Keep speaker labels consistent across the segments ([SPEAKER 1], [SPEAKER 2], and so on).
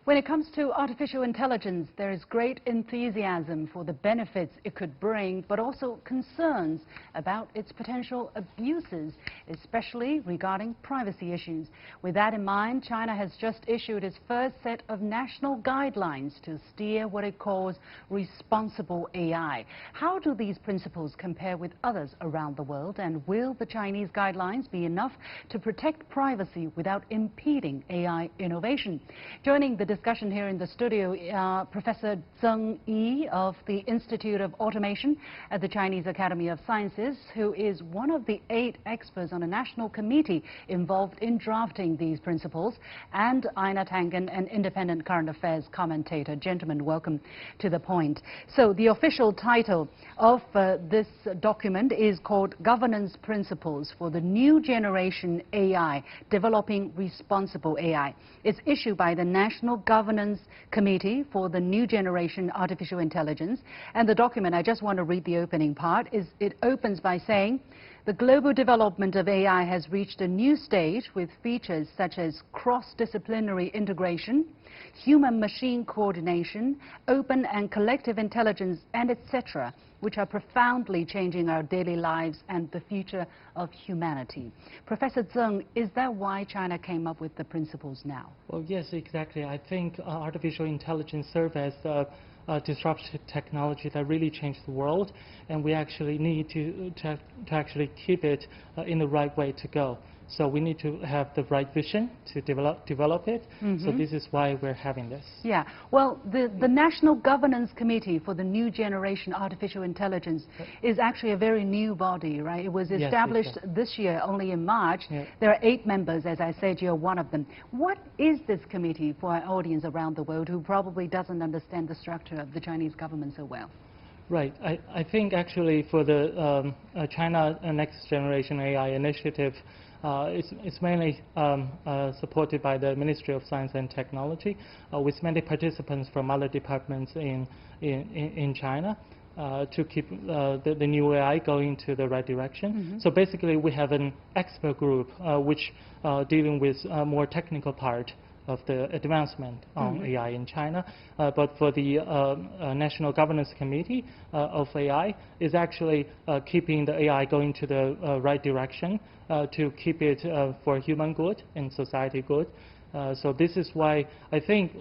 [SPEAKER 1] When it comes to artificial intelligence, there is great enthusiasm for the benefits it could bring, but also concerns about its potential abuses, especially regarding privacy issues. With that in mind, China has just issued its first set of national guidelines to steer what it calls responsible AI. How do these principles compare with others around the world, and will the Chinese guidelines be enough to protect privacy without impeding AI innovation? Joining the discussion here in the studio, Professor Zeng Yi of the Institute of Automation at the Chinese Academy of Sciences, who is one of the 8 experts on a national committee involved in drafting these principles, and Einar Tangen, an independent current affairs commentator. Gentlemen, welcome to The Point. So the official title of this document is called Governance Principles for the New Generation AI, Developing Responsible AI. It's issued by the National Governance Committee for the New Generation Artificial Intelligence. And the document, I just want to read the opening part, it opens by saying, the global development of AI has reached a new stage with features such as cross-disciplinary integration, human-machine coordination, open and collective intelligence, and etc., which are profoundly changing our daily lives and the future of humanity. Professor Zeng, is that why China came up with the principles now?
[SPEAKER 2] Well, yes, exactly. I think artificial intelligence serves as a disruptive technology that really changed the world, and we actually need to actually keep it in the right way to go. So we need to have the right vision to develop it. So this is why we're having this.
[SPEAKER 1] Yeah. Well, the National Governance Committee for the New Generation Artificial Intelligence is actually a very new body, right? It was established this year, only in March. Yeah. There are 8 members, as I said, you're one of them. What is this committee for our audience around the world who probably doesn't understand the structure of the Chinese government so well?
[SPEAKER 2] Right. I think actually for the China Next Generation AI initiative, it's mainly supported by the Ministry of Science and Technology, with many participants from other departments in China to keep the new AI going to the right direction. So basically, we have an expert group which dealing with more technical part of the advancement on AI in China. But for the National Governance Committee of AI is actually keeping the AI going to the right direction to keep it for human good and society good. So this is why I think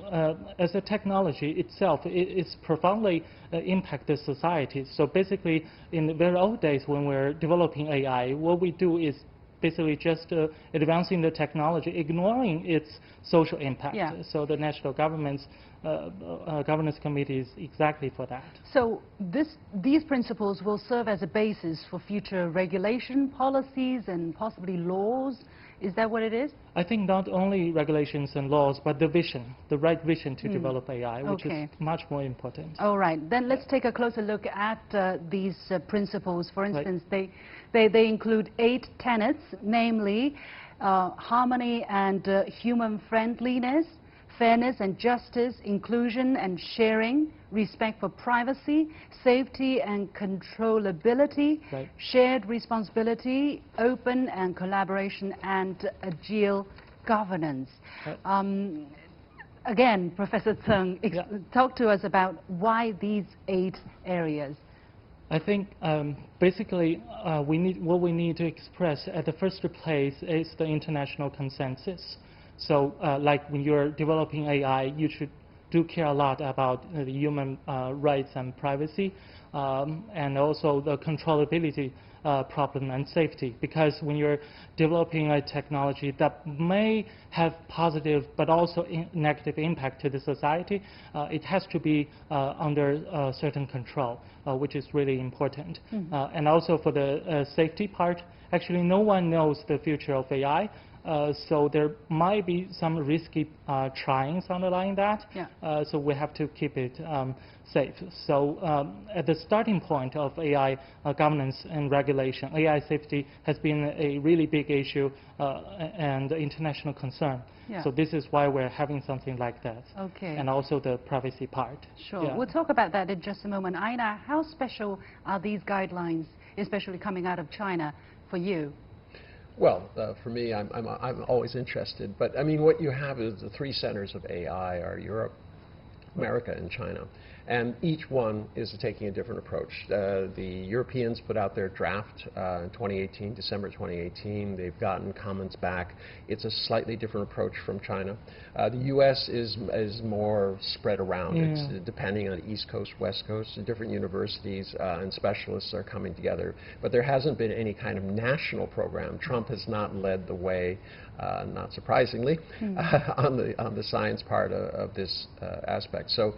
[SPEAKER 2] as a technology itself, it's profoundly impacted society. So basically, in the very old days when we're developing AI, what we do is basically just advancing the technology, ignoring its social impact. Yeah. So the national government's governance committee is exactly for that.
[SPEAKER 1] So these principles will serve as a basis for future regulation, policies, and possibly laws. Is that what it is?
[SPEAKER 2] I think not only regulations and laws, but the vision, the right vision to develop AI, which is much more important.
[SPEAKER 1] All right. Then let's take a closer look at these principles. For instance, they include 8 tenets, namely harmony and human friendliness, fairness and justice, inclusion and sharing, respect for privacy, safety and controllability, shared responsibility, open and collaboration, and agile governance. Again, Professor Zeng, talk to us about why these 8 areas.
[SPEAKER 2] I think basically what we need to express at the first place is the international consensus. So like when you're developing AI, you do care a lot about the human rights and privacy, and also the controllability problem and safety. Because when you're developing a technology that may have positive but also negative impact to the society, it has to be under certain control, which is really important. And also for the safety part, actually no one knows the future of AI. So there might be some risky tryings underlying that. Yeah. So we have to keep it safe. So at the starting point of AI governance and regulation, AI safety has been a really big issue and international concern. Yeah. So this is why we're having something like that. Okay. And also the privacy part.
[SPEAKER 1] Sure. Yeah. We'll talk about that in just a moment. Einar, how special are these guidelines, especially coming out of China, for you?
[SPEAKER 3] Well, for me, I'm always interested. But I mean, what you have is the three centers of AI are Europe, America, and China. And each one is taking a different approach. The Europeans put out their draft in 2018, December 2018. They've gotten comments back. It's a slightly different approach from China. The U.S. is more spread around.
[SPEAKER 2] Yeah.
[SPEAKER 3] It's depending on the East Coast, West Coast. Different universities and specialists are coming together. But there hasn't been any kind of national program. Trump has not led the way, not surprisingly, on the science part of this aspect. So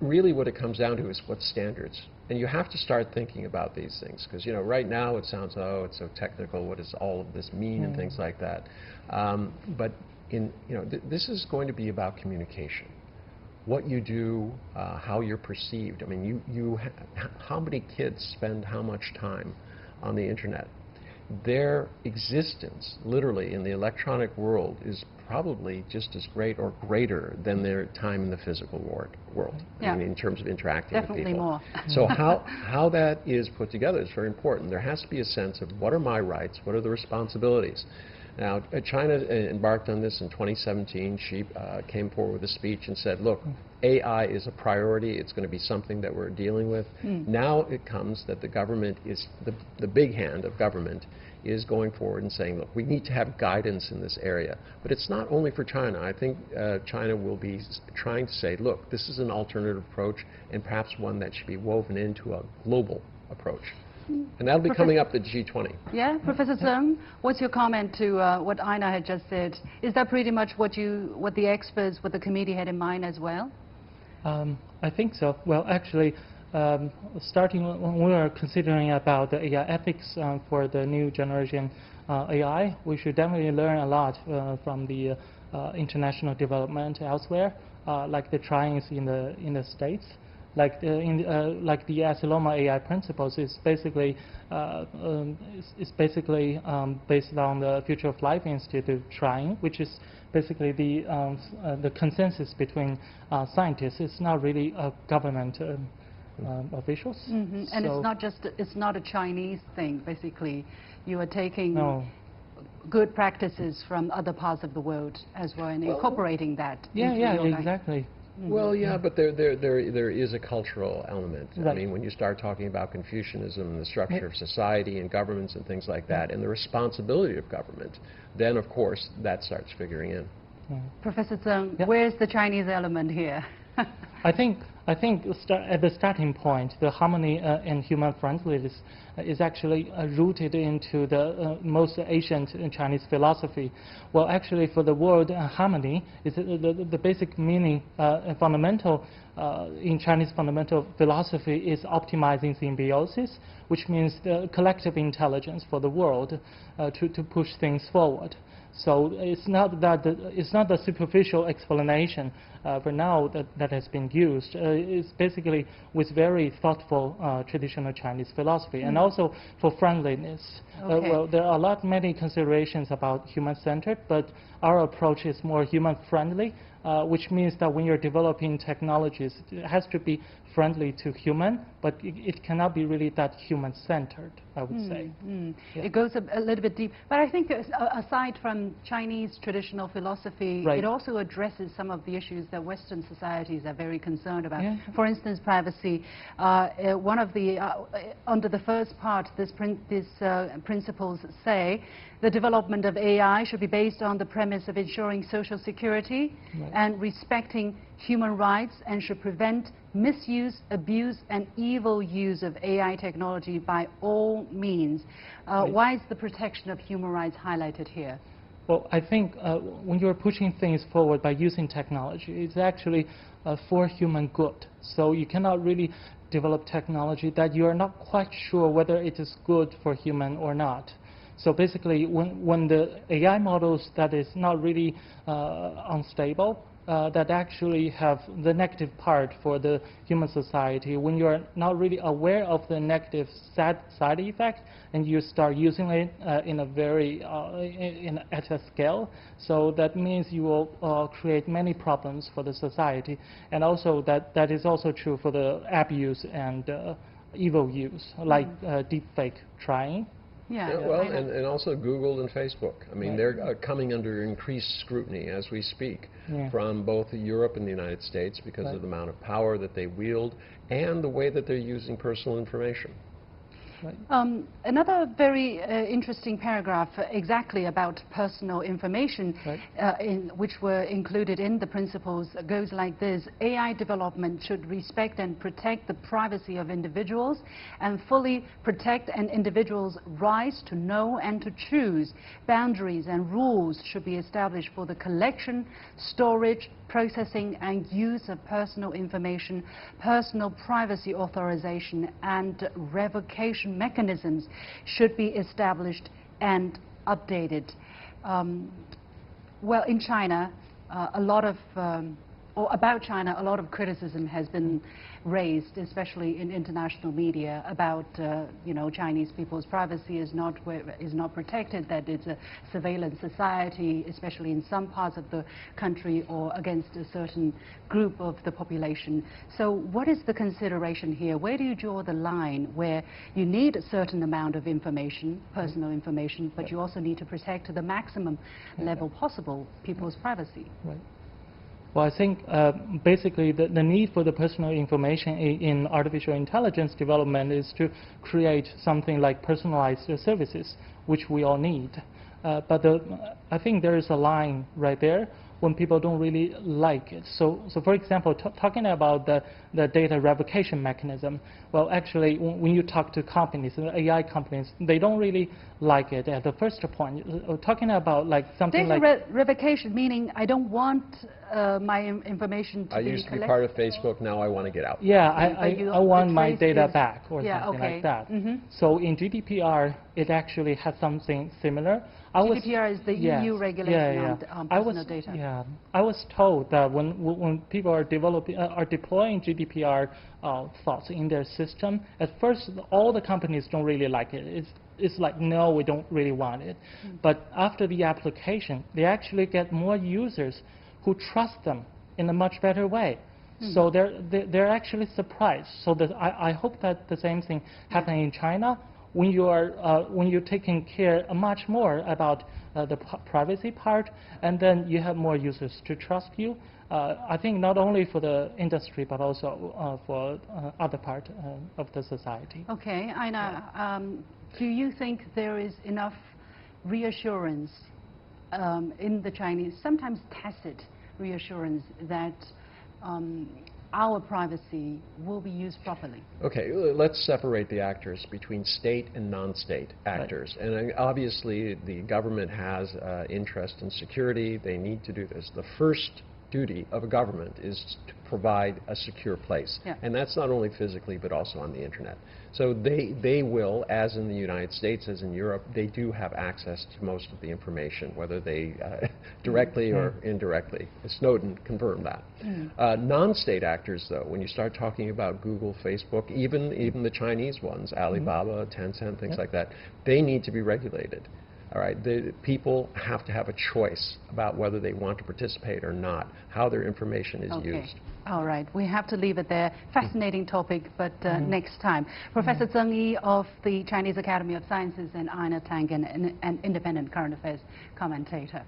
[SPEAKER 3] really what it comes down to is what standards. And you have to start thinking about these things, because right now it sounds, oh, it's so technical, what does all of this mean, and things like that. But this is going to be about communication. What you do, how you're perceived. I mean, how many kids spend how much time on the internet? Their existence, literally, in the electronic world is probably just as great or greater than their time in the physical world.
[SPEAKER 1] Yeah.
[SPEAKER 3] I mean, in terms of interacting with people.
[SPEAKER 1] Definitely more.
[SPEAKER 3] So how that is put together is very important. There has to be a sense of what are my rights, what are the responsibilities. Now, China embarked on this in 2017. She came forward with a speech and said, look, AI is a priority. It's going to be something that we're dealing with. Now it comes that the government is, the big hand of government is going forward and saying, look, we need to have guidance in this area. But it's not only for China. I think China will be trying to say, look, this is an alternative approach and perhaps one that should be woven into a global approach. And that'll be coming up at G20.
[SPEAKER 1] Yeah, Professor Zeng, what's your comment to what Einar had just said? Is that pretty much what the experts, what the committee had in mind as well?
[SPEAKER 2] I think so. Well, actually, starting when we are considering about the AI ethics for the new generation AI, we should definitely learn a lot from the international development elsewhere, like the tryings in the States. Like the Asiloma AI principles is basically based on the Future of Life Institute trying, which is basically the consensus between scientists. It's not really government officials.
[SPEAKER 1] And
[SPEAKER 2] so
[SPEAKER 1] it's not a Chinese thing. Basically, you are taking good practices from other parts of the world as well and incorporating that.
[SPEAKER 2] Yeah, exactly.
[SPEAKER 3] Well, yeah, but there is a cultural element. Right. I mean, when you start talking about Confucianism and the structure of society and governments and things like that, and the responsibility of government, then, of course, that starts figuring in.
[SPEAKER 1] Professor Zeng, where's the Chinese element here?
[SPEAKER 2] I think at the starting point, the harmony and human friendliness is actually rooted into the most ancient Chinese philosophy. Well, actually, for the word harmony, is the basic meaning, fundamental in Chinese fundamental philosophy is optimizing symbiosis, which means the collective intelligence for the world to push things forward. So it's not the superficial explanation for now that has been used. It's basically with very thoughtful traditional Chinese philosophy, and also for friendliness. Well, there are many considerations about human-centered, but our approach is more human-friendly, which means that when you're developing technologies, it has to be friendly to human, but it cannot be really that human-centered, I would say. Yeah.
[SPEAKER 1] It goes a little bit deep. But I think aside from Chinese traditional philosophy, it also addresses some of the issues that Western societies are very concerned about. Yeah. For instance, privacy. One of the, under the first part, these principles say the development of AI should be based on the premise of ensuring social security and respecting human rights, and should prevent misuse, abuse, and evil use of AI technology by all means. Why is the protection of human rights highlighted here?
[SPEAKER 2] Well, I think when you're pushing things forward by using technology, it's actually for human good. So you cannot really develop technology that you are not quite sure whether it is good for human or not. So basically, when the AI models that is not really unstable, that actually have the negative part for the human society, when you're not really aware of the negative side effect, and you start using it in a very at a scale, so that means you will create many problems for the society, and also that is also true for the abuse and evil use, like deepfake trying.
[SPEAKER 1] Yeah.
[SPEAKER 3] Well, and also Google and Facebook. I mean, they're coming under increased scrutiny as we speak from both Europe and the United States because of the amount of power that they wield and the way that they're using personal information.
[SPEAKER 1] Another very interesting paragraph exactly about personal information which were included in the principles goes like this: AI development should respect and protect the privacy of individuals and fully protect an individual's rights to know and to choose. Boundaries and rules should be established for the collection, storage, processing and use of personal information. Personal privacy authorization and revocation mechanisms should be established and updated. Well, in China, about China, a lot of criticism has been raised, especially in international media, about Chinese people's privacy is not protected, that it's a surveillance society, especially in some parts of the country or against a certain group of the population. So what is the consideration here? Where do you draw the line where you need a certain amount of information, personal information, but you also need to protect to the maximum level possible people's privacy?
[SPEAKER 2] Right. Well, I think basically the need for the personal information in artificial intelligence development is to create something like personalized services, which we all need. But I think there is a line right there when people don't really like it. So for example, talking about the data revocation mechanism, well, actually, when you talk to companies, AI companies, they don't really like it at the first point. Talking about like something
[SPEAKER 1] data
[SPEAKER 2] like...
[SPEAKER 1] revocation, meaning I don't want my information to be collected.
[SPEAKER 3] I used to be part of Facebook, now I want to get out.
[SPEAKER 2] Yeah, I want my data back or something like that. So in GDPR, it actually has something similar.
[SPEAKER 1] GDPR is the EU regulation on personal data.
[SPEAKER 2] Yeah, I was told that when people are deploying GDPR thoughts in their system, at first all the companies don't really like it. It's like, no, we don't really want it. But after the application, they actually get more users who trust them in a much better way. So they're actually surprised. So that I hope that the same thing happens in China. When you're taking care much more about the privacy part, and then you have more users to trust you. I think not only for the industry, but also for other part of the society.
[SPEAKER 1] Okay, Einar, do you think there is enough reassurance in the Chinese, sometimes tacit reassurance, that our privacy will be used properly? Okay,
[SPEAKER 3] let's separate the actors between state and non-state actors. And obviously, the government has interest in security. They need to do this. The first duty of a government is to provide a secure place. And that's not only physically, but also on the internet. So they will, as in the United States, as in Europe, they do have access to most of the information, whether they directly or indirectly. Snowden confirmed that. Non-state actors, though, when you start talking about Google, Facebook, even the Chinese ones, Alibaba, Tencent, things like that, they need to be regulated. All right, the people have to have a choice about whether they want to participate or not, how their information is used.
[SPEAKER 1] All right, we have to leave it there. Fascinating topic, but next time. Professor Zeng Yi of the Chinese Academy of Sciences and Einar Tangen, an independent current affairs commentator.